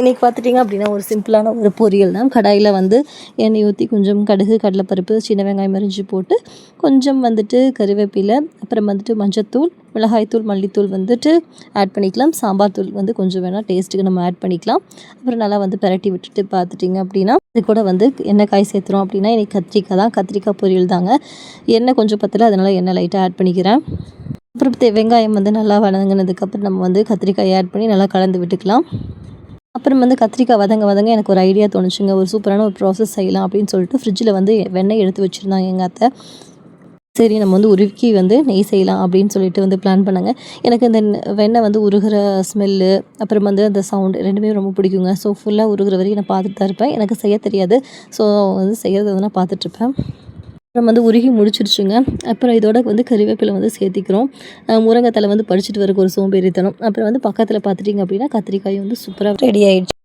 இன்றைக்கி பார்த்துட்டிங்க அப்படின்னா ஒரு சிம்பிளான ஒரு பொரியல் தான். கடாயில் வந்து எண்ணெய் ஊற்றி கொஞ்சம் கடுகு, கடலைப்பருப்பு, சின்ன வெங்காயம் அரிஞ்சு போட்டு கொஞ்சம் வந்துட்டு கறிவேப்பிலை, அப்புறம் வந்துட்டு மஞ்சத்தூள், மிளகாய்த்தூள், மல்லித்தூள் வந்துட்டு ஆட் பண்ணிக்கலாம். சாம்பார் தூள் வந்து கொஞ்சம் வேணால் டேஸ்ட்டுக்கு நம்ம ஆட் பண்ணிக்கலாம். அப்புறம் நல்லா வந்து பிரட்டி விட்டுட்டு பார்த்துட்டிங்க அப்படின்னா இது கூட வந்து எண்ணெய் காய் சேர்த்துறோம் அப்படின்னா இன்றைக்கி கத்திரிக்காய் தான். கத்திரிக்காய் பொரியல் தாங்க. எண்ணெய் கொஞ்சம் பத்தலை, அதனால் எண்ணெய் லைட்டாக ஆட் பண்ணிக்கிறேன். அப்புறம் வெங்காயம் வந்து நல்லா வதங்கினதுக்கப்புறம் நம்ம வந்து கத்திரிக்காயை ஆட் பண்ணி நல்லா கலந்து விட்டுக்கலாம். அப்புறம் வந்து கத்திரிக்காய் வதங்க எனக்கு ஒரு ஐடியா தோணுச்சுங்க. ஒரு சூப்பரான ஒரு ப்ராசஸ் செய்யலாம் அப்படின்னு சொல்லிட்டு ஃப்ரிட்ஜில் வந்து வெண்ணெய் எடுத்து வச்சுருந்தாங்க எங்கள் அத்தை. சரி நம்ம வந்து உருக்கி வந்து நெய் செய்யலாம் அப்படின்னு சொல்லிட்டு வந்து பிளான் பண்ணாங்க. எனக்கு இந்த வெண்ணெய் வந்து உருகிற ஸ்மெல்லு, அப்புறம் வந்து அந்த சவுண்டு ரெண்டுமே ரொம்ப பிடிக்குங்க. ஸோ ஃபுல்லாக உருகிற வரைக்கும் நான் பார்த்துட்டு தான் இருப்பேன். எனக்கு செய்ய தெரியாது. ஸோ வந்து செய்கிறது வந்து நான் பார்த்துட்ருப்பேன். அப்புறம் வந்து உருகி முடிச்சிருச்சுங்க. அப்புறம் இதோட வந்து கறிவேப்பிலை வந்து சேர்த்திக்கிறோம். முருங்கை தழை வந்து பறிச்சுட்டு வரக்கு ஒரு சோம்பேறித்தனம். அப்புறம் வந்து பக்கத்தில் பார்த்துட்டிங்க அப்படின்னா கத்திரிக்காய் வந்து சூப்பராக ரெடி ஆயிடுச்சு.